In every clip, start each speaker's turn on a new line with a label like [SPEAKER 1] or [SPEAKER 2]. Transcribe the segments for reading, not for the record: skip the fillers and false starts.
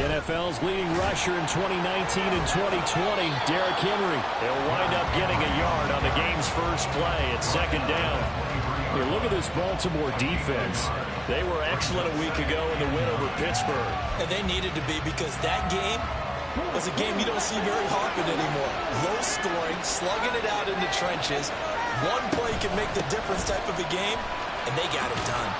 [SPEAKER 1] NFL's leading rusher in 2019 and 2020, Derrick Henry. He'll wind up getting a yard on the game's first play at second down. Here, look at this Baltimore defense. They were excellent a week ago in the win over Pittsburgh.
[SPEAKER 2] And they needed to be, because that game was a game you don't see very often anymore. Low scoring, slugging it out in the trenches. One play can make the difference type of a game, and they got it done.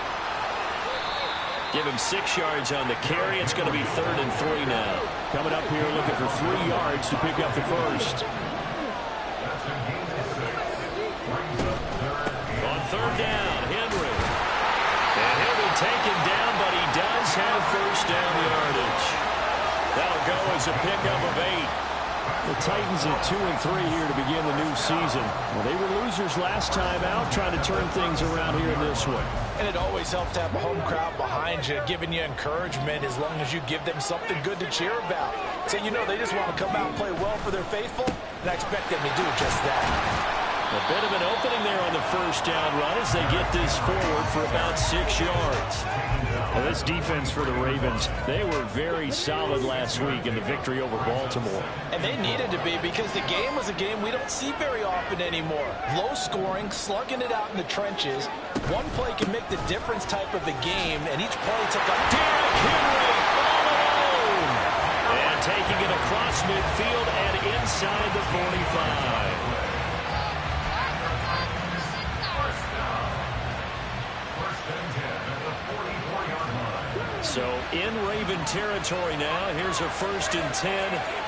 [SPEAKER 1] Give him 6 yards on the carry. It's going to be 3rd and 3 now. Coming up here looking for 3 yards to pick up the first. On 3rd down, Henry. And he'll be taken down, but he does have first down yardage. That'll go as a pickup of 8. The Titans at 2 and 3 here to begin the new season. Well, they were losers last time out, trying to turn things around here in this one.
[SPEAKER 3] And it always helps to have a home crowd behind you, giving you encouragement as long as you give them something good to cheer about. So you know they just want to come out and play well for their faithful, and I expect them to do just that.
[SPEAKER 1] A bit of an opening there on the first down run as they get this forward for about 6 yards. Well, this defense for the Ravens, they were very solid last week in the victory over Baltimore.
[SPEAKER 3] And they needed to be, because the game was a game we don't see very often anymore. Low scoring, slugging it out in the trenches. One play can make the difference type of a game, and each play took a
[SPEAKER 1] Derrick Henry all alone. And taking it across midfield and inside the 45. So in Raven territory now. Here's a 1st and 10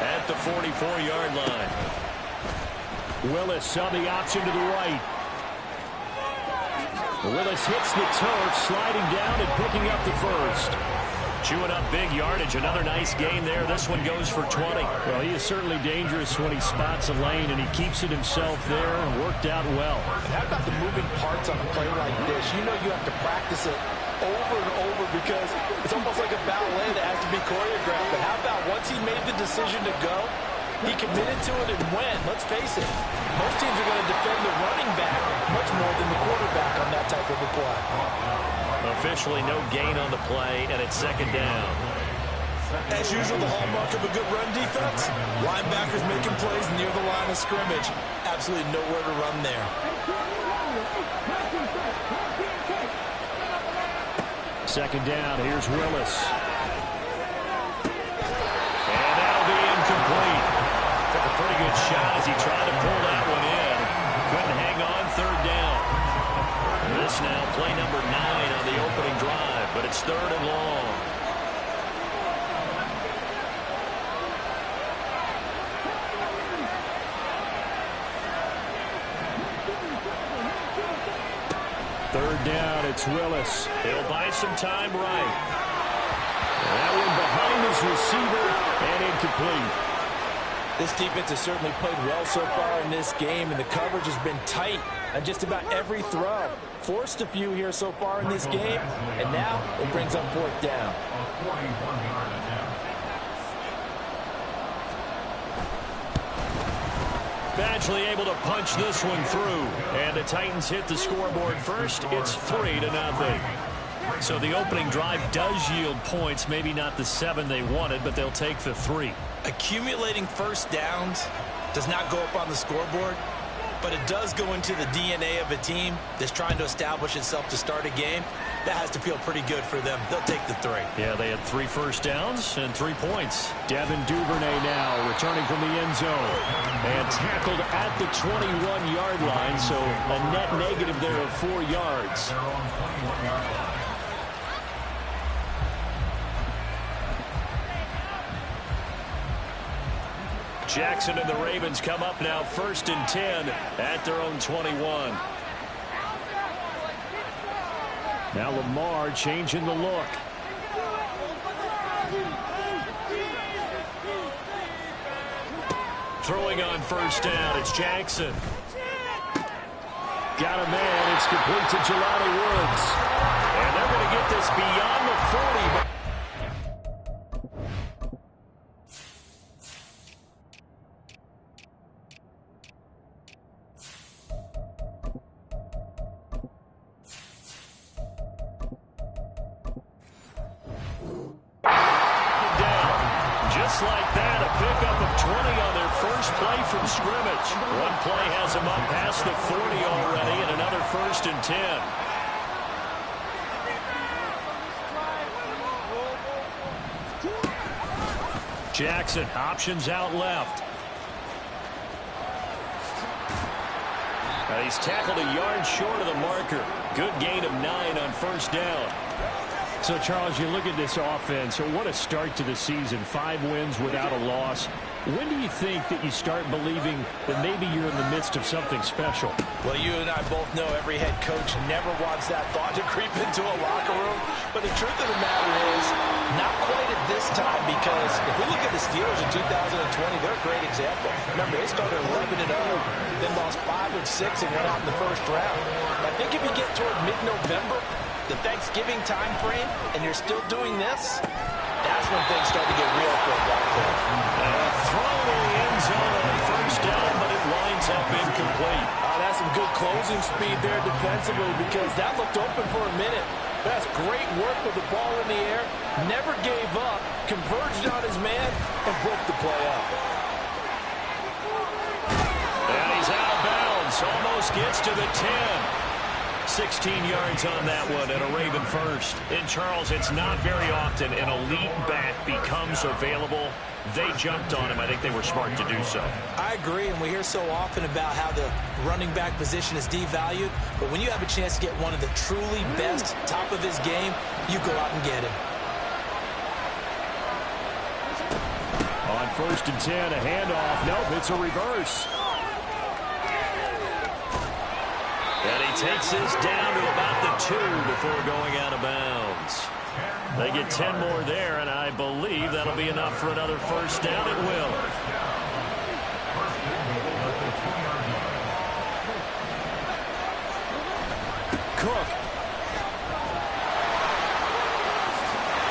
[SPEAKER 1] at the 44-yard line. Willis on the option to the right. Willis hits the turf, sliding down and picking up the first. Chewing up big yardage. Another nice gain there. This one goes for 20. Well, he is certainly dangerous when he spots a lane, and he keeps it himself there and worked out well.
[SPEAKER 3] And how about the moving parts on a play like this? You know you have to practice it over and over, because it's almost like a ballet that has to be choreographed. But how about once he made the decision to go, he committed to it and went. Let's face it, most teams are going to defend the running back much more than the quarterback on that type of a play.
[SPEAKER 1] Officially no gain on the play, and it's 2nd down.
[SPEAKER 2] As usual, the hallmark of a good run defense, linebackers making plays near the line of scrimmage. Absolutely nowhere to run there.
[SPEAKER 1] 2nd down, here's Willis. And that'll be incomplete. Took a pretty good shot as he tried to pull that one in. Couldn't hang on, 3rd down. This now play number 9 on the opening drive, but it's 3rd and long. Third down, it's Willis. He'll buy some time right. That one behind his receiver and incomplete.
[SPEAKER 3] This defense has certainly played well so far in this game, and the coverage has been tight on just about every throw. Forced a few here so far in this game, and now it brings up 4th down.
[SPEAKER 1] Badgley able to punch this one through. And the Titans hit the scoreboard first. It's 3-0. So the opening drive does yield points. Maybe not the 7 they wanted, but they'll take the 3.
[SPEAKER 2] Accumulating first downs does not go up on the scoreboard, but it does go into the DNA of a team that's trying to establish itself to start a game. That has to feel pretty good for them. They'll take the 3.
[SPEAKER 1] Yeah, they had 3 first downs and 3 points. Devin Duvernay now returning from the end zone. And tackled at the 21-yard line, so a net negative there of 4 yards. Jackson and the Ravens come up now 1st and 10 at their own 21. Now Lamar changing the look. Throwing on 1st down, it's Jackson. Got a man, it's complete to Jelani Woods. And they're going to get this beyond the 40. just like that, a pickup of 20 on their first play from scrimmage. One play has them up past the 40 already, and another 1st and 10. Jackson, options out left. He's tackled a yard short of the marker. Good gain of 9 on 1st down.
[SPEAKER 4] So, Charles, you look at this offense, so what a start to the season. 5 wins without a loss. When do you think that you start believing that maybe you're in the midst of something special?
[SPEAKER 2] Well, you and I both know every head coach never wants that thought to creep into a locker room. But the truth of the matter is, not quite at this time, because if we look at the Steelers in 2020, they're a great example. Remember, they started 11-0, then lost 5 of 6 and went out in the 1st round. I think if you get toward mid-November, the Thanksgiving time frame, and you're still doing this, that's when things start to get real for a ball player.
[SPEAKER 1] Throw in the end zone on 1st down, but it winds up incomplete.
[SPEAKER 3] That's some good closing speed there defensively, because that looked open for a minute. That's great work with the ball in the air. Never gave up, converged on his man, and broke the play up.
[SPEAKER 1] And he's out of bounds. Almost gets to the 10. 16 yards on that one, and a Raven first. And, Charles, it's not very often an elite back becomes available. They jumped on him. I think they were smart to do so.
[SPEAKER 2] I agree, and we hear so often about how the running back position is devalued. But when you have a chance to get one of the truly best, top of his game, you go out and get him.
[SPEAKER 4] On 1st and 10, a handoff. Nope, it's a reverse.
[SPEAKER 1] And he takes this down to about the 2 before going out of bounds. They get 10 more there, and I believe that'll be enough for another 1st down. It will. Cook.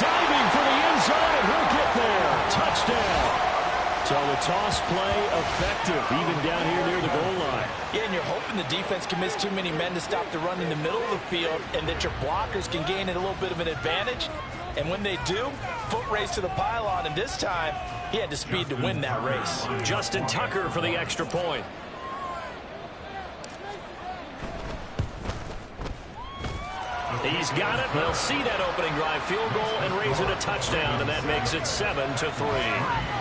[SPEAKER 1] Diving for the end zone, and he'll get there. Touchdown. So the toss play effective, even down here near the goal line.
[SPEAKER 3] Yeah, and you're hoping the defense commits too many men to stop the run in the middle of the field, and that your blockers can gain a little bit of an advantage. And when they do, foot race to the pylon, and this time, he had the speed to win that race.
[SPEAKER 1] Justin Tucker for the extra point. He's got it. They'll see that opening drive field goal and raise it a touchdown, and that makes it 7-3.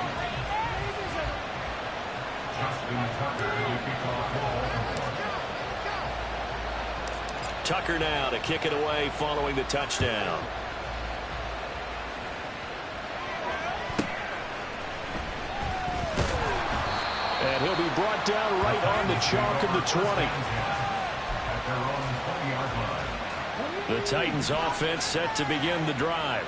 [SPEAKER 1] Tucker now to kick it away following the touchdown.
[SPEAKER 4] And he'll be brought down right on the chalk of the 20.
[SPEAKER 1] The Titans offense set to begin the drive.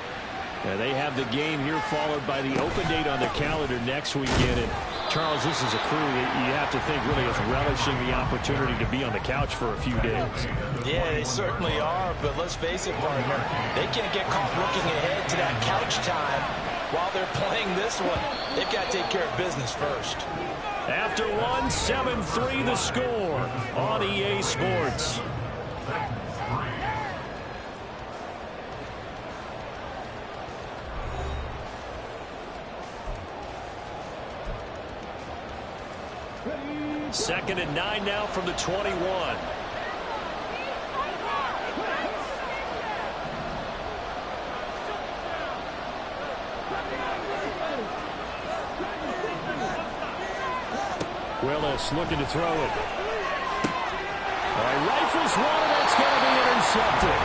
[SPEAKER 4] And they have the game here followed by the open date on their calendar next weekend. And Charles, this is a crew that you have to think really is relishing the opportunity to be on the couch for a few days.
[SPEAKER 3] Yeah, they certainly are, but let's face it, partner, they can't get caught looking ahead to that couch time while they're playing this one. They've got to take care of business first.
[SPEAKER 1] After 7-3 the score on EA Sports. Second and 9 now from the 21.
[SPEAKER 4] Willis looking to throw it. Rifles one, and that's going to be intercepted.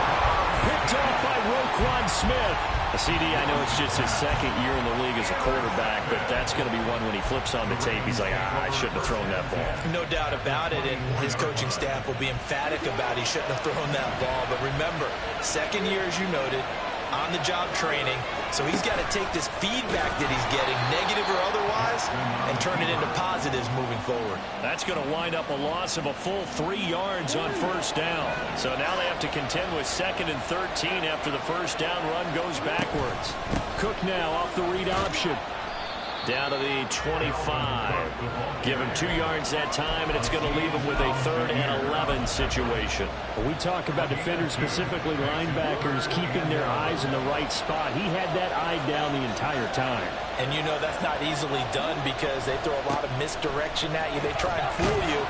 [SPEAKER 4] Picked off by Roquan Smith.
[SPEAKER 1] CD, I know it's just his second year in the league as a quarterback, but that's going to be one when he flips on the tape. He's like, I shouldn't have thrown that ball.
[SPEAKER 2] No doubt about it, and his coaching staff will be emphatic about he shouldn't have thrown that ball. But remember, second year, as you noted, on-the-job training. So he's got to take this feedback that he's getting, negative or otherwise, and turn it into positives moving forward.
[SPEAKER 1] That's going to wind up a loss of a full 3 yards on first down. So now they have to contend with 2nd and 13 after the first down run goes backwards.
[SPEAKER 4] Cook now off the read option.
[SPEAKER 1] Down to the 25. Give him 2 yards that time, and it's going to leave him with a 3rd and 11 situation.
[SPEAKER 4] When we talk about defenders, specifically linebackers, keeping their eyes in the right spot. He had that eye down the entire time.
[SPEAKER 2] And you know that's not easily done because they throw a lot of misdirection at you. They try and fool you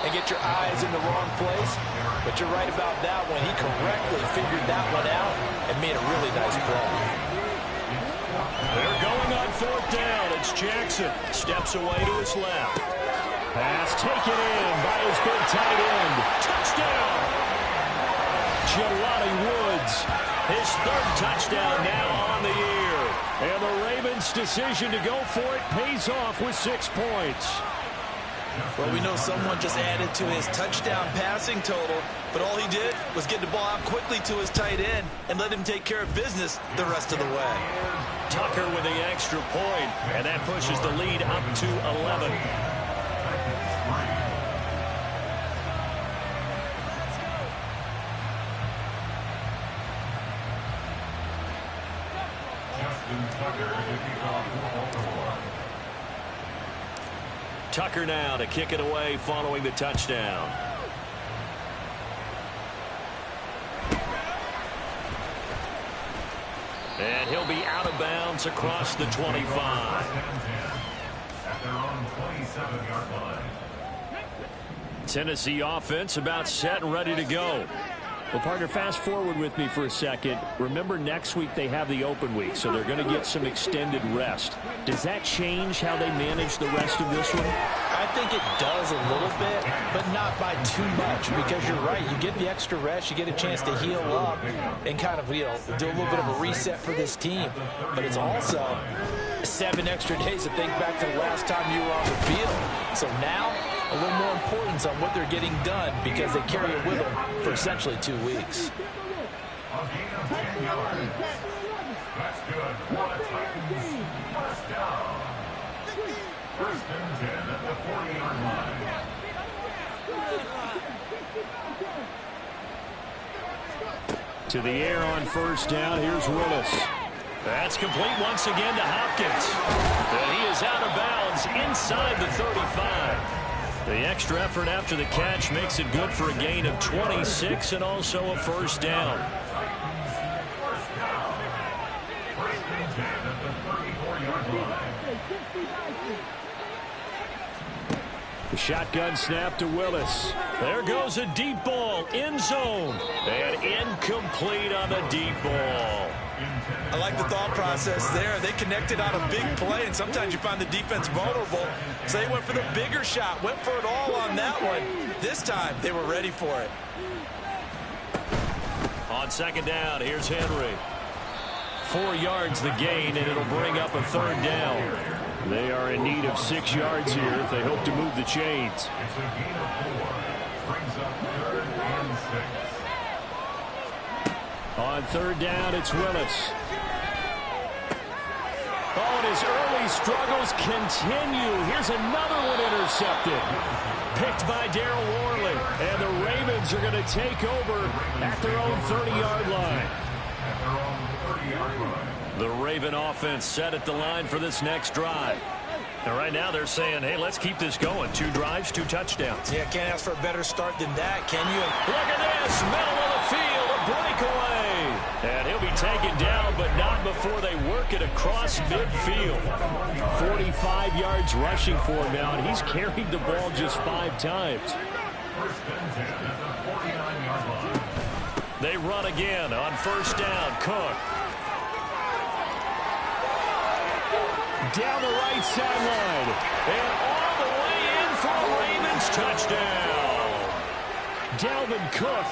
[SPEAKER 2] and get your eyes in the wrong place. But you're right about that one. He correctly figured that one out and made a really nice play.
[SPEAKER 1] They're going on 4th down. It's Jackson. Steps away to his left.
[SPEAKER 4] Pass taken in by his big tight end.
[SPEAKER 1] Touchdown! Jelani Woods. His 3rd touchdown now on the year.
[SPEAKER 4] And the Ravens' decision to go for it pays off with 6 points.
[SPEAKER 2] Well, we know someone just added to his touchdown passing total, but all he did was get the ball out quickly to his tight end and let him take care of business the rest of the way.
[SPEAKER 1] Tucker with the extra point, and that pushes the lead up to 11. Tucker now to kick it away following the touchdown. And he'll be out of bounds across the 25.
[SPEAKER 5] At their own 27-yard line.
[SPEAKER 1] Tennessee offense about set and ready to go.
[SPEAKER 4] Well, partner, fast forward with me for a second. Remember, next week they have the open week, so they're going to get some extended rest. Does that change how they manage the rest of this one?
[SPEAKER 2] I think it does a little bit, but not by too much, because you're right. You get the extra rest, you get a chance to heal up and kind of, do a little bit of a reset for this team. But it's also 7 extra days to think back to the last time you were on the field. So now, a little more importance on what they're getting done because they carry it with them for essentially 2 weeks.
[SPEAKER 5] A gain of 10 yards. That's good. Florida Titans. First down. 1st and 10 at the 40-yard line.
[SPEAKER 4] To the air on 1st down. Here's Willis.
[SPEAKER 1] That's complete once again to Hopkins. And he is out of bounds inside the 35. The extra effort after the catch makes it good for a gain of 26 and also a 1st down.
[SPEAKER 5] First down. 1st and 10 at the 34-yard line.
[SPEAKER 4] The shotgun snap to Willis.
[SPEAKER 1] There goes a deep ball, end zone, and incomplete on the deep ball.
[SPEAKER 2] I like the thought process there. They connected on a big play, and sometimes you find the defense vulnerable. So they went for the bigger shot, went for it all on that one. This time, they were ready for it.
[SPEAKER 1] On 2nd down, here's Henry. 4 yards the gain, and it'll bring up a 3rd down.
[SPEAKER 4] They are in need of 6 yards here if they hope to move the chains.
[SPEAKER 5] It's a gain of 4. Brings up 3rd and 6.
[SPEAKER 4] On 3rd down, it's Willis. Oh, and his early struggles continue. Here's another one intercepted. Picked by Darryl Worley. And the Ravens are going to take over at their own 30-yard line.
[SPEAKER 5] At their own 30-yard line.
[SPEAKER 1] The Raven offense set at the line for this next drive. And right now they're saying, hey, let's keep this going. 2 drives, 2 touchdowns.
[SPEAKER 2] Yeah, can't ask for a better start than that, can you?
[SPEAKER 1] Look at this, middle of the field, a breakaway. And he'll be taken down, but not before they work it across midfield.
[SPEAKER 4] 45 yards rushing for him now, and he's carried the ball just 5 times.
[SPEAKER 5] 1st and 10 at the 49-yard line.
[SPEAKER 1] They run again on 1st down. Cook.
[SPEAKER 4] Down the right sideline.
[SPEAKER 1] And all the way in for a Ravens touchdown.
[SPEAKER 4] Dalvin Cook,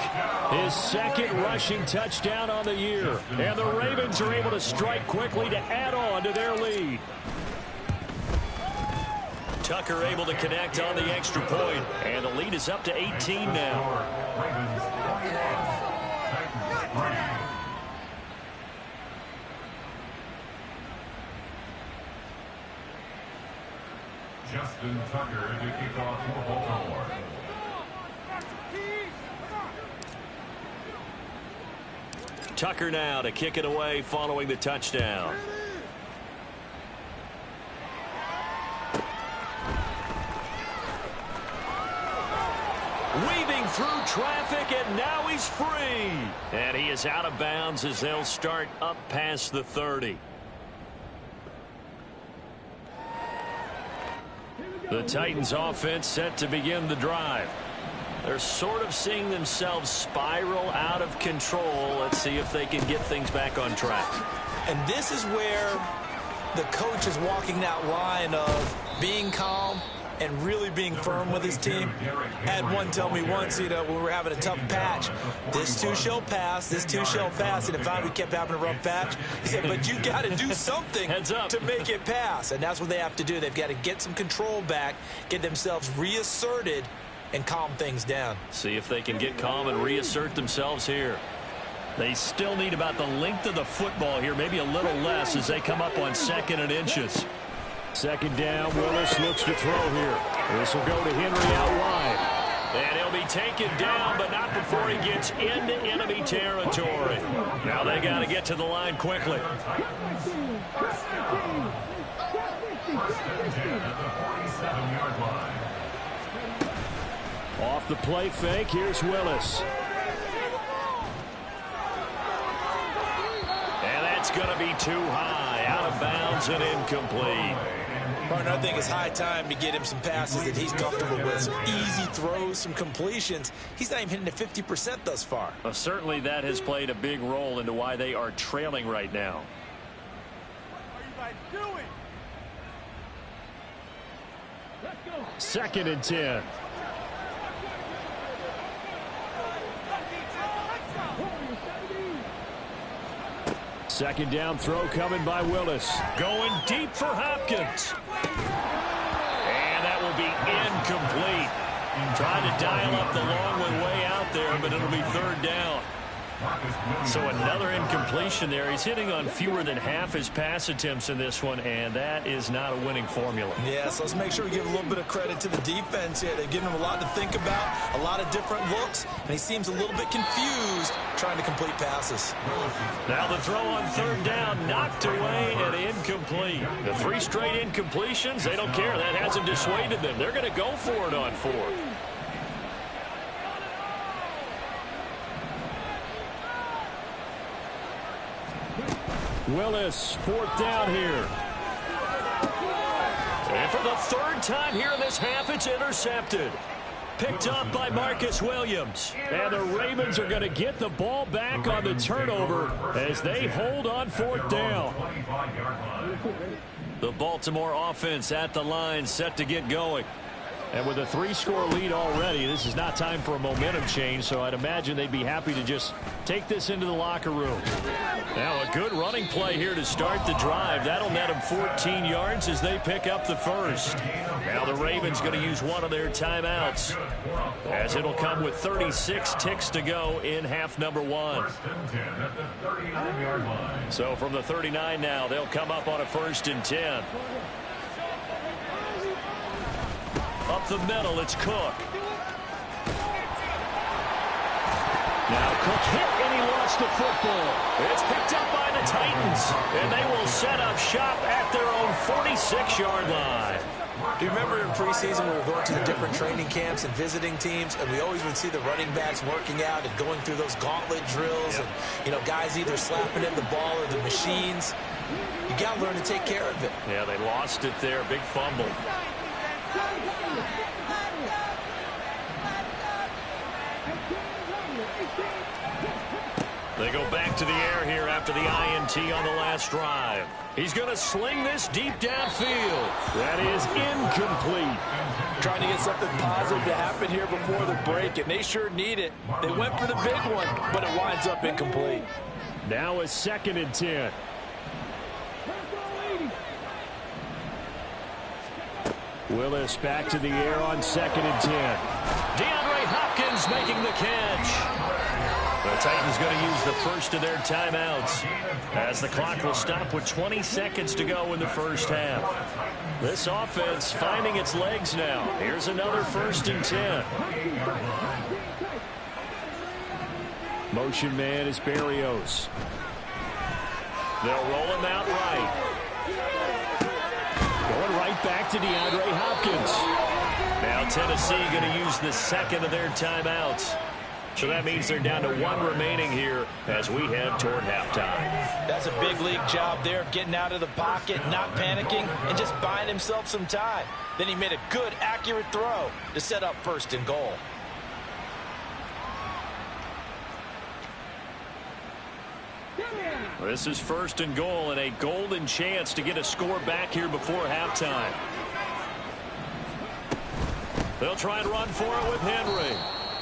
[SPEAKER 4] his 2nd rushing touchdown on the year. And the Ravens are able to strike quickly to add on to their lead.
[SPEAKER 1] Tucker able to connect on the extra point. And the lead is up to 18 now.
[SPEAKER 5] Ravens 21. Titans 3. Justin Tucker to kick off for Baltimore.
[SPEAKER 1] Tucker now to kick it away following the touchdown. through traffic, and now he's free. And he is out of bounds as they'll start up past the 30. The Titans offense set to begin the drive. They're sort of seeing themselves spiral out of control. Let's see if they can get things back on track.
[SPEAKER 2] And this is where the coach is walking that line of being calm and really being firm with his team. I had one tell me once, when we were having a tough patch, this too shall pass, this too shall pass. And if we kept having a rough patch, he said, but you got to do something to make it pass. And that's what they have to do. They've got to get some control back, get themselves reasserted, and calm things down.
[SPEAKER 1] See if they can get calm and reassert themselves here. They still need about the length of the football here, maybe a little less as they come up on 2nd and inches.
[SPEAKER 4] Second down, Willis looks to throw here. This will go to Henry out wide.
[SPEAKER 1] And he'll be taken down, but not before he gets into enemy territory. Now they got to get to the line quickly.
[SPEAKER 5] First and 10 at the 47-yard line.
[SPEAKER 4] Off the play fake, here's Willis.
[SPEAKER 1] And that's going to be too high, out of bounds and incomplete.
[SPEAKER 2] Partner, I think it's high time to get him some passes that he's comfortable with. Some easy throws, some completions. He's not even hitting at 50% thus far.
[SPEAKER 1] Well, certainly that has played a big role into why they are trailing right now.
[SPEAKER 6] What are you guys doing?
[SPEAKER 4] 2nd and 10. Second down throw coming by Willis.
[SPEAKER 1] Going deep for Hopkins. And that will be incomplete. Trying to dial up the long one way out there, but it'll be 3rd down. So another incompletion there. He's hitting on fewer than half his pass attempts in this one, and that is not a winning formula.
[SPEAKER 2] Yeah, so let's make sure we give a little bit of credit to the defense here. They've given him a lot to think about, a lot of different looks, and he seems a little bit confused trying to complete passes.
[SPEAKER 1] Now the throw on 3rd down, knocked away and incomplete. The 3 straight incompletions, they don't care. That hasn't dissuaded them. They're going to go for it on 4th.
[SPEAKER 4] Willis, 4th down here.
[SPEAKER 1] And for the 3rd time here in this half, it's intercepted. Picked up by Marcus Williams.
[SPEAKER 4] And the Ravens are going to get the ball back on the turnover as they hold on 4th down.
[SPEAKER 1] The Baltimore offense at the line, set to get going.
[SPEAKER 4] And with a 3-score lead already, this is not time for a momentum change, so I'd imagine they'd be happy to just take this into the locker room.
[SPEAKER 1] Now a good running play here to start the drive. That'll net them 14 yards as they pick up the 1st. Now the Ravens going to use one of their timeouts, as it'll come with 36 ticks to go in half number 1. So from the 39 now, they'll come up on a 1st and 10. Up the middle, it's Cook.
[SPEAKER 4] Now Cook hit and he lost the football.
[SPEAKER 1] It's picked up by the Titans, and they will set up shop at their own 46-yard line.
[SPEAKER 2] Do you remember in preseason we were going to the different training camps and visiting teams, and we always would see the running backs working out and going through those gauntlet drills, and guys either slapping at the ball or the machines. You got to learn to take care of it.
[SPEAKER 1] Yeah, they lost it there. Big fumble. They go back to the air here after the INT on the last drive. He's going to sling this deep downfield.
[SPEAKER 4] That is incomplete.
[SPEAKER 3] Trying to get something positive to happen here before the break, and they sure need it. They went for the big one, but it winds up incomplete.
[SPEAKER 4] Now a 2nd and 10. Willis back to the air on 2nd and 10.
[SPEAKER 1] DeAndre Hopkins making the catch. The Titans going to use the first of their timeouts as the clock will stop with 20 seconds to go in the 1st half. This offense finding its legs now. Here's another 1st and 10.
[SPEAKER 4] Motion man is Berrios.
[SPEAKER 1] They'll roll him out right.
[SPEAKER 4] Going right back to DeAndre Hopkins.
[SPEAKER 1] Now Now Tennessee going to use the second of their timeouts. So that means they're down to one remaining here as we head toward halftime.
[SPEAKER 2] That's a big league job there of getting out of the pocket, not panicking, and just buying himself some time. Then he made a good, accurate throw to set up first and goal.
[SPEAKER 1] This is first and goal and a golden chance to get a score back here before halftime. They'll try and run for it with Henry.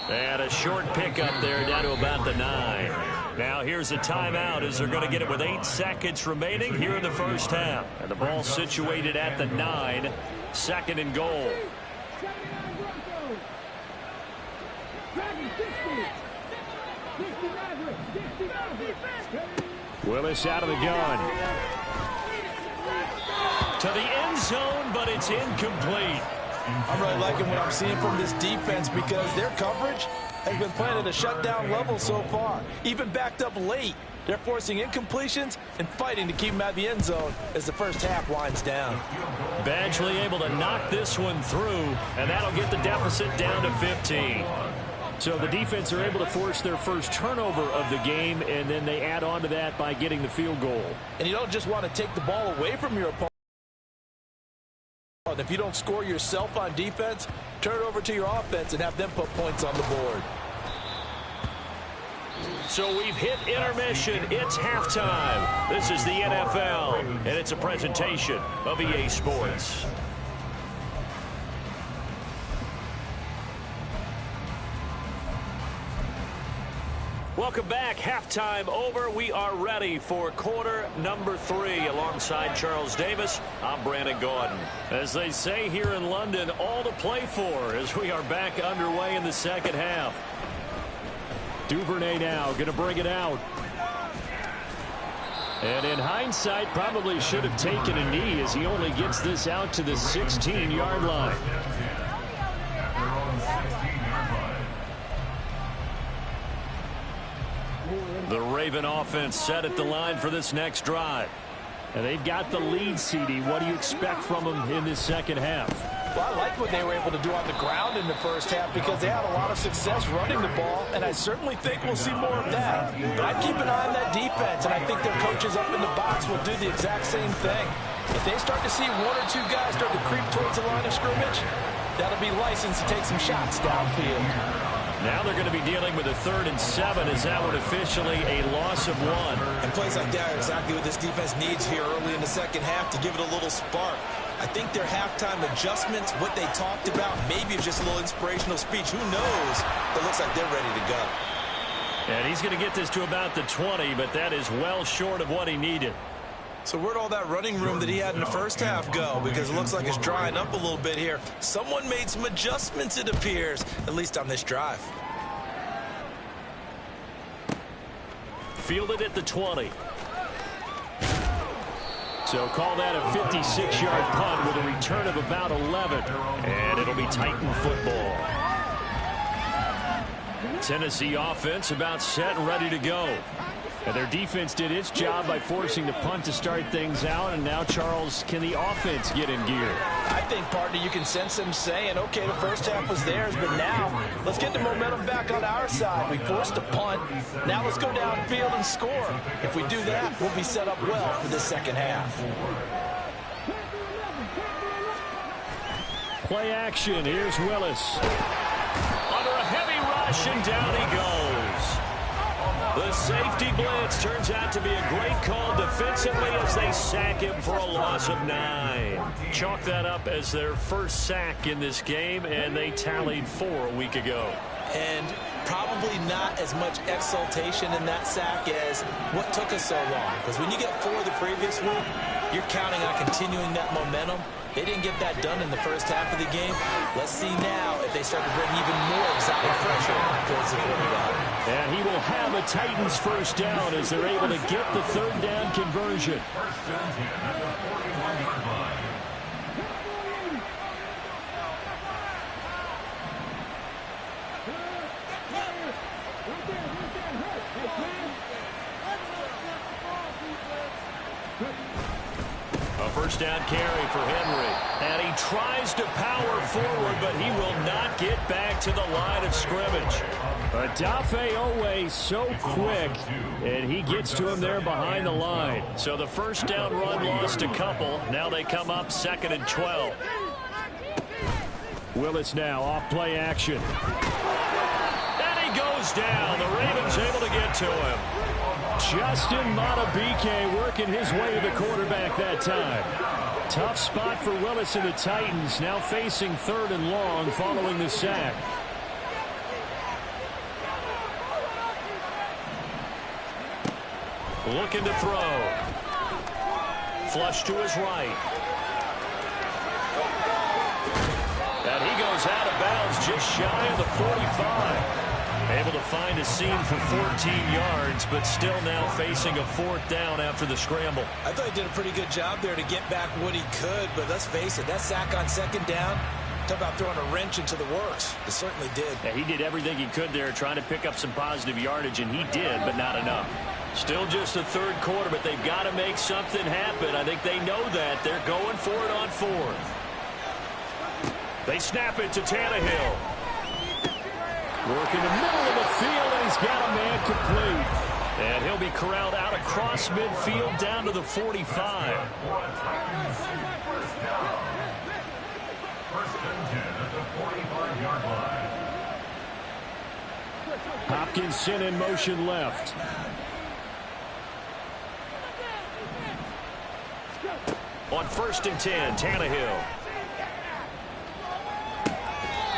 [SPEAKER 1] And a short pickup there down to about the 9. Now here's a timeout as they're going to get it with 8 seconds remaining here in the first half. And the ball situated at the 9. Second and goal.
[SPEAKER 4] Willis out of the gun.
[SPEAKER 1] To the end zone, but it's incomplete.
[SPEAKER 2] I'm really liking what I'm seeing from this defense because their coverage has been playing at a shutdown level so far. Even backed up late, they're forcing incompletions and fighting to keep them out of the end zone as the first half winds down.
[SPEAKER 1] Badgley able to knock this one through, and that'll get the deficit down to 15.
[SPEAKER 4] So the defense are able to force their first turnover of the game, and then they add on to that by getting the field goal.
[SPEAKER 2] And you don't just want to take the ball away from your opponent. If you don't score yourself on defense, turn it over to your offense and have them put points on the board.
[SPEAKER 1] So we've hit intermission. It's halftime. This is the NFL, and it's a presentation of EA Sports. Welcome back. Halftime over. We are ready for quarter number 3 alongside Charles Davis. I'm Brandon Gordon. As they say here in London, all to play for as we are back underway in the second half.
[SPEAKER 4] Duvernay now going to bring it out. And in hindsight, probably should have taken a knee as he only gets this out to the 16-yard line.
[SPEAKER 1] The Raven offense set at the line for this next drive.
[SPEAKER 4] And they've got the lead, CD. What do you expect from them in this second half?
[SPEAKER 2] Well, I like what they were able to do on the ground in the first half because they had a lot of success running the ball, and I certainly think we'll see more of that. But I'd keep an eye on that defense, and I think their coaches up in the box will do the exact same thing. If they start to see 1 or 2 guys start to creep towards the line of scrimmage, that'll be licensed to take some shots downfield.
[SPEAKER 1] Now they're going to be dealing with a 3rd and 7 as that would officially a loss of 1.
[SPEAKER 2] And plays like that are exactly what this defense needs here early in the second half to give it a little spark. I think their halftime adjustments, what they talked about, maybe it's just a little inspirational speech. Who knows? But it looks like they're ready to go.
[SPEAKER 1] And he's going to get this to about the 20, but that is well short of what he needed.
[SPEAKER 2] So where'd all that running room that he had in the first half go? Because it looks like it's drying up a little bit here. Someone made some adjustments, it appears, at least on this drive.
[SPEAKER 1] Fielded at the 20.
[SPEAKER 4] So call that a 56-yard punt with a return of about 11.
[SPEAKER 1] And it'll be Titan football. Tennessee offense about set and ready to go.
[SPEAKER 4] And their defense did its job by forcing the punt to start things out. And now, Charles, can the offense get in gear?
[SPEAKER 2] I think, partner, you can sense them saying, okay, the first half was theirs, but now let's get the momentum back on our side. We forced a punt. Now let's go downfield and score. If we do that, we'll be set up well for this second half.
[SPEAKER 4] Play action. Here's Willis.
[SPEAKER 1] Under a heavy rush, and down he goes. The safety blitz turns out to be a great call defensively as they sack him for a loss of 9. Chalk that up as their first sack in this game, and they tallied 4 a week ago.
[SPEAKER 2] And probably not as much exultation in that sack as what took us so long. Because when you get 4 the previous week, you're counting on continuing that momentum. They didn't get that done in the first half of the game. Let's see now if they start to bring even more exotic pressure towards the quarterback.
[SPEAKER 4] And he will have a Titans first down as they're able to get the 3rd down conversion.
[SPEAKER 1] first down carry for Henry. And he tries to power forward, but he will not get back to the line of scrimmage.
[SPEAKER 4] Odafe Owe so quick, and he gets to him there behind the line.
[SPEAKER 1] So the first down run lost a couple. Now they come up 2nd and 12.
[SPEAKER 4] Willis now off play action.
[SPEAKER 1] And he goes down. The Ravens able to get to him.
[SPEAKER 4] Justin Madubuike working his way to the quarterback that time. Tough spot for Willis and the Titans, now facing 3rd and long following the sack.
[SPEAKER 1] Looking to throw. Flush to his right. And he goes out of bounds just shy of the 45. Able to find a seam for 14 yards, but still now facing a 4th down after the scramble.
[SPEAKER 2] I thought he did a pretty good job there to get back what he could, but let's face it, that sack on 2nd down, talk about throwing a wrench into the works. It certainly did.
[SPEAKER 1] Yeah, he did everything he could there trying to pick up some positive yardage, and he did, but not enough. Still just the 3rd quarter, but they've got to make something happen. I think they know that. They're going for it on 4th. They snap it to Tannehill.
[SPEAKER 4] Working the middle of the field, and he's got a man complete.
[SPEAKER 1] And he'll be corralled out across midfield down to the 45.
[SPEAKER 5] First and 10 at the 45-yard line.
[SPEAKER 4] Hopkinson in motion left.
[SPEAKER 1] On 1st and 10, Tannehill.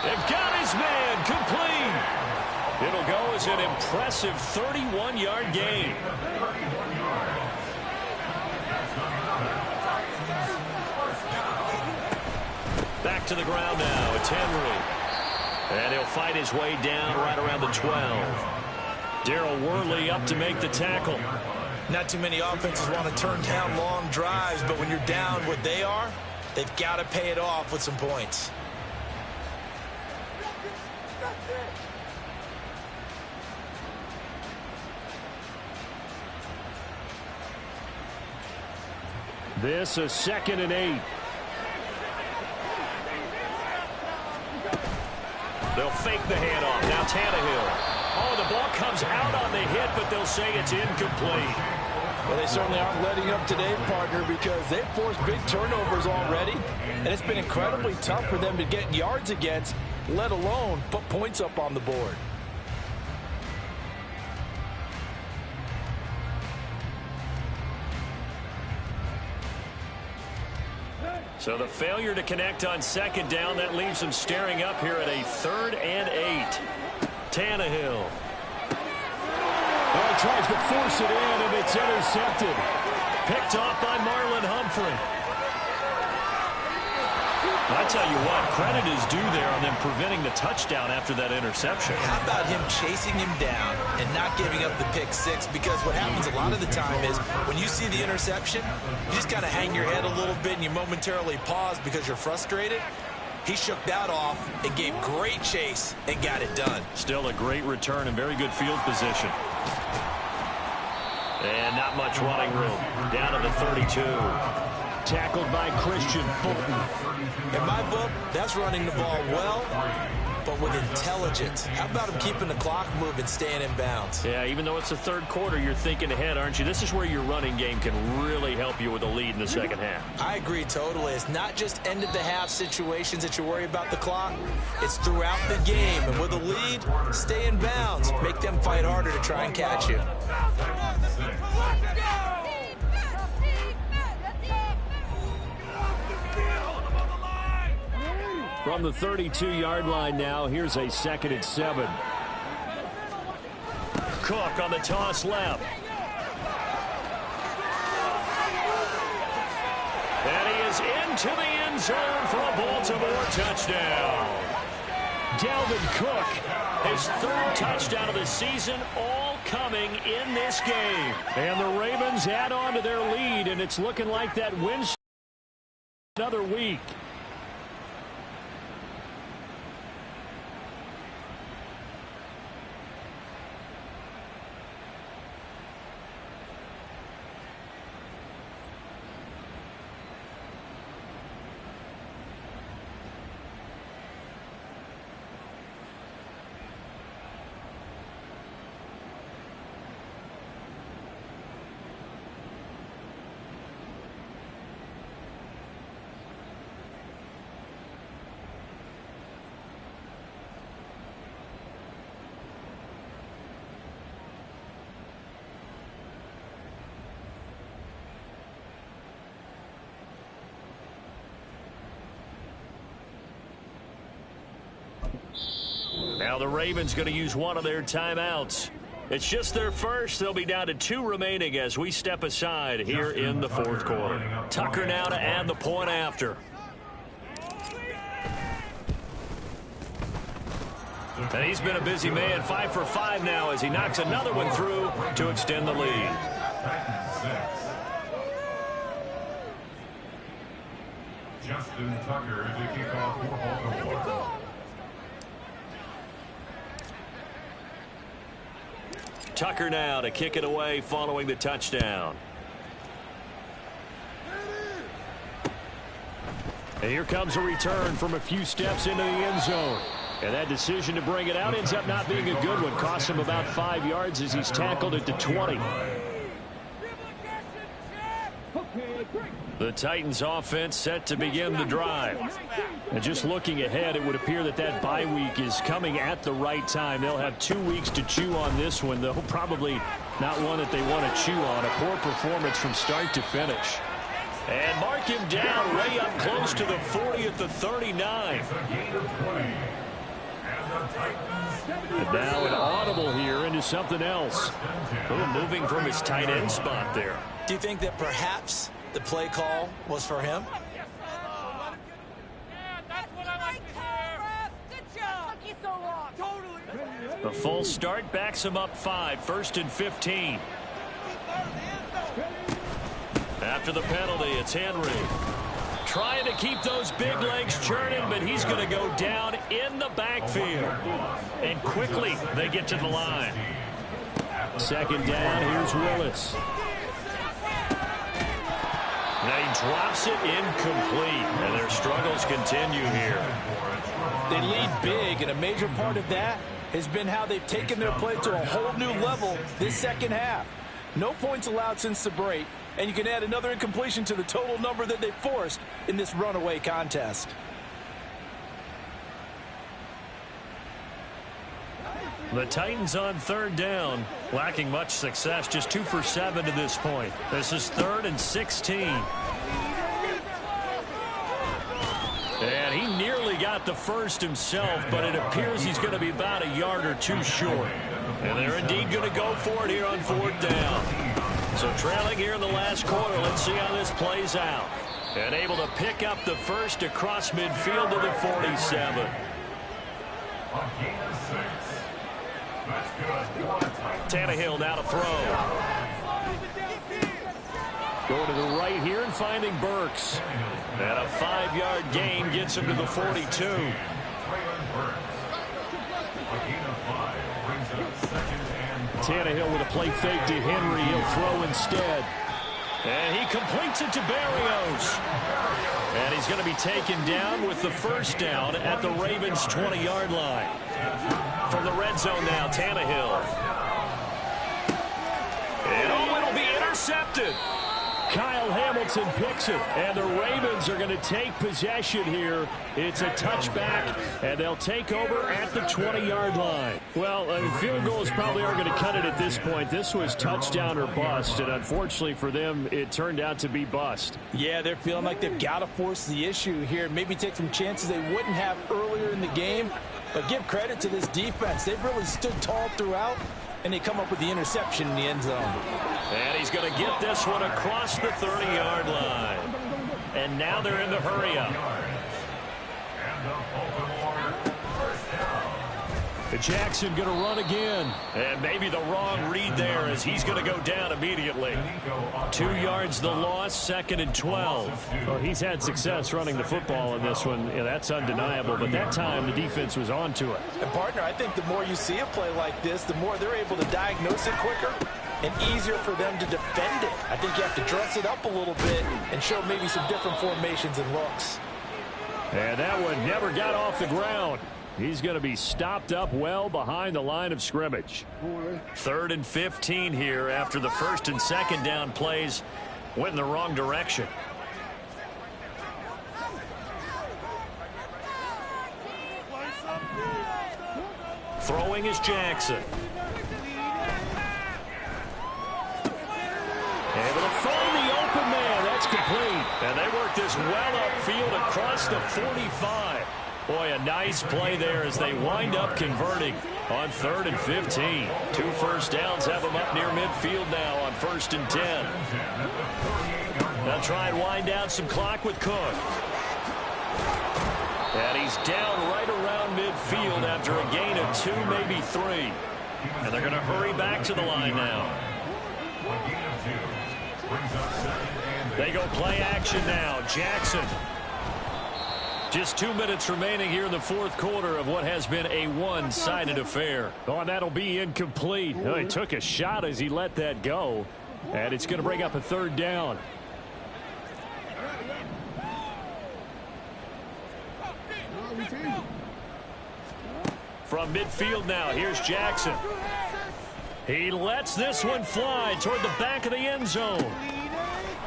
[SPEAKER 1] They've got his man complete. It'll go as an impressive 31-yard gain. Back to the ground now. It's Henry. And he'll fight his way down right around the 12. Darryl Worley up to make the tackle.
[SPEAKER 2] Not too many offenses want to turn down long drives, but when you're down what they are, they've got to pay it off with some points.
[SPEAKER 4] This a 2nd and 8.
[SPEAKER 1] They'll fake the handoff. Now Tannehill. Oh, the ball comes out on the hit, but they'll say it's incomplete.
[SPEAKER 3] Well, they certainly aren't letting up today, partner, because they've forced big turnovers already, and it's been incredibly tough for them to get yards against, let alone put points up on the board.
[SPEAKER 1] So the failure to connect on 2nd down, that leaves them staring up here at a 3rd and 8. Tannehill.
[SPEAKER 4] Oh, tries to force it in, and it's intercepted.
[SPEAKER 1] Picked off by Marlon Humphrey. I tell you what, credit is due there on them preventing the touchdown after that interception.
[SPEAKER 2] How about him chasing him down and not giving up the pick 6? Because what happens a lot of the time is when you see the interception, you just kind of hang your head a little bit and you momentarily pause because you're frustrated. He shook that off and gave great chase and got it done.
[SPEAKER 1] Still a great return and very good field position. And not much running room. Down to the 32.
[SPEAKER 4] Tackled by Christian Fulton.
[SPEAKER 2] In my book, that's running the ball well, but with intelligence. How about him keeping the clock moving, staying in bounds?
[SPEAKER 1] Yeah, even though it's the 3rd quarter, you're thinking ahead, aren't you? This is where your running game can really help you with a lead in the 2nd half.
[SPEAKER 2] I agree totally. It's not just end-of-the-half situations that you worry about the clock. It's throughout the game. And with a lead, stay in bounds. Make them fight harder to try and catch you.
[SPEAKER 4] From the 32-yard line now, here's a 2nd and 7.
[SPEAKER 1] Cook on the toss left. And he is into the end zone for a Baltimore touchdown.
[SPEAKER 4] Dalvin Cook,
[SPEAKER 1] his 3rd touchdown of the season, all coming in this game.
[SPEAKER 4] And the Ravens add on to their lead, and it's looking like that wins another week. Now the Ravens going to use one of their timeouts. It's just their first. They'll be down to 2 remaining as we step aside here in the fourth quarter. Tucker now to add the point after. And he's been a busy man, 5 for 5 now as he knocks another one through to extend the lead.
[SPEAKER 5] Justin Tucker to kick off for Baltimore.
[SPEAKER 4] Tucker now to kick it away following the touchdown. And here comes a return from a few steps into the end zone. And that decision to bring it out ends up not being a good one. Costs him about 5 yards as he's tackled at the 20. The Titans offense set to begin the drive. And just looking ahead, it would appear that that bye week is coming at the right time. They'll have 2 weeks to chew on this one, though probably not one that they want to chew on. A poor performance from start to finish. And mark him down way up close to the 40 at the 39. And now an audible here into something else. A little moving from his tight end spot there.
[SPEAKER 2] Do you think that perhaps the play call was for him?
[SPEAKER 4] The full start backs him up 5, 1st and 15. After the penalty, it's Henry. Trying to keep those big legs churning, but he's going to go down in the backfield. And quickly, they get to the line. Second down, here's Willis. Now he drops it incomplete, and their struggles continue here.
[SPEAKER 3] They lead big, and a major part of that has been how they've taken their play to a whole new level this second half. No points allowed since the break, and you can add another incompletion to the total number that they forced in this runaway contest.
[SPEAKER 4] The Titans on third down, lacking much success, just 2 for 7 to this point. This is 3rd and 16. And he nearly got the first himself, but it appears he's going to be about a yard or 2 short. And they're indeed going to go for it here on 4th down. So trailing here in the last quarter, let's see how this plays out. And able to pick up the first across midfield to the 47. Tannehill now to throw. Going to the right here and finding Burks. And a 5-yard gain gets him to the 42. Tannehill with a play fake to Henry. He'll throw instead. And he completes it to Berrios. And he's going to be taken down with the first down at the Ravens' 20-yard line. From the red zone now, Tannehill. And it'll be intercepted. Kyle Hamilton picks it, and the Ravens are going to take possession here. It's a touchback, and they'll take over at the 20-yard line. Well, field goals probably aren't going to cut it at this point. This was touchdown or bust, and unfortunately for them, it turned out to be bust.
[SPEAKER 3] Yeah, they're feeling like they've got to force the issue here, maybe take some chances they wouldn't have earlier in the game. But give credit to this defense. They've really stood tall throughout, and they come up with the interception in the end zone.
[SPEAKER 4] And he's going to get this one across the 30-yard line. And now they're in the hurry-up. Jackson going to run again. And maybe the wrong read there as he's going to go down immediately. 2 yards the loss, 2nd and 12. Well, he's had success running the football in this one. Yeah, that's undeniable. But that time, the defense was on to it.
[SPEAKER 3] And, partner, I think the more you see a play like this, the more they're able to diagnose it quicker and easier for them to defend it. I think you have to dress it up a little bit and show maybe some different formations and looks.
[SPEAKER 4] And that one never got off the ground. He's going to be stopped up well behind the line of scrimmage. 3rd and 15 here after the 1st and 2nd down plays went in the wrong direction. Throwing is Jackson. Able to find the open man. That's complete. And they work this well upfield across the 45. Boy, a nice play there as they wind up converting on 3rd and 15. 2 first downs have them up near midfield now on 1st and 10. Now try and wind down some clock with Cook. And he's down right around midfield after a gain of 2, maybe 3. And they're going to hurry back to the line now. They go play action now. Jackson. Just 2 minutes remaining here in the 4th quarter of what has been a one-sided affair. Oh, and that'll be incomplete. Oh, he took a shot as he let that go. And it's going to bring up a 3rd down. From midfield now, here's Jackson. He lets this one fly toward the back of the end zone.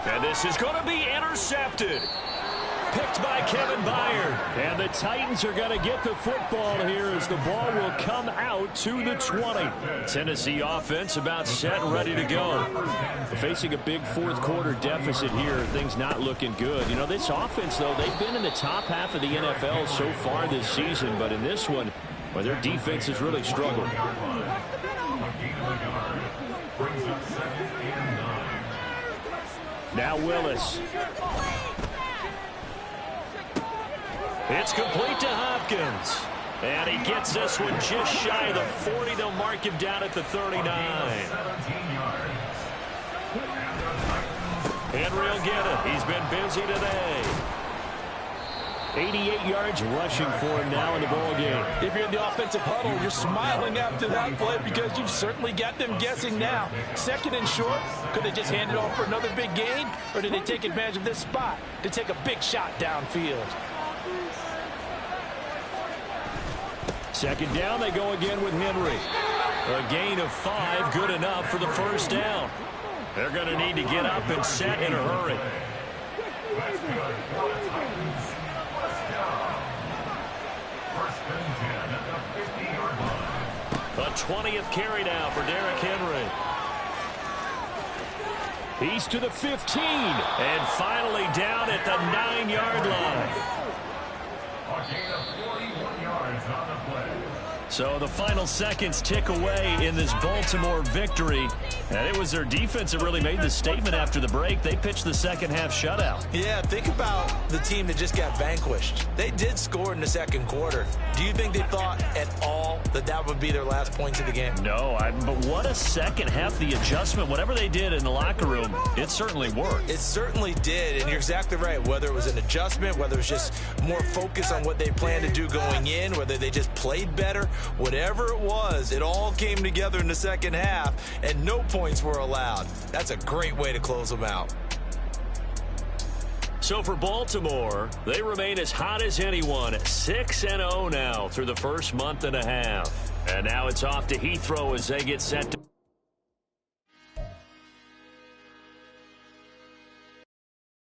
[SPEAKER 4] And this is going to be intercepted. Picked by Kevin Byard. And the Titans are going to get the football here as the ball will come out to the 20. Tennessee offense about set and ready to go. Facing a big 4th quarter deficit here. Things not looking good. You know, this offense, though, they've been in the top half of the NFL so far this season. But in this one, well, their defense has really struggled. Now Willis. It's complete to Hopkins. And he gets this one just shy of the 40. They'll mark him down at the 39. Henry will get it. He's been busy today. 88 yards rushing for him now in the ball game.
[SPEAKER 3] If you're in the offensive huddle, you're smiling after that play because you've certainly got them guessing now. 2nd and short, could they just hand it off for another big gain? Or did they take advantage of this spot to take a big shot downfield?
[SPEAKER 4] 2nd down, they go again with Henry. A gain of 5, good enough for the 1st down. They're going to need to get up and set in a hurry. A 20th carry now for Derrick Henry. He's to the 15. And finally down at the 9-yard line.
[SPEAKER 5] A gain of 41 yards on the play.
[SPEAKER 4] So the final seconds tick away in this Baltimore victory. And it was their defense that really made the statement after the break. They pitched the second half shutout.
[SPEAKER 2] Yeah, think about the team that just got vanquished. They did score in the 2nd quarter. Do you think they thought at all that that would be their last points of the game?
[SPEAKER 4] No, but what a second half. The adjustment, whatever they did in the locker room, it certainly worked.
[SPEAKER 2] It certainly did, and you're exactly right. Whether it was an adjustment, whether it was just more focus on what they planned to do going in, whether they just played better, whatever it was, it all came together in the second half, and no points were allowed. That's a great way to close them out.
[SPEAKER 4] So for Baltimore, they remain as hot as anyone, 6-0 now through the first month and a half. And now it's off to Heathrow as they get set to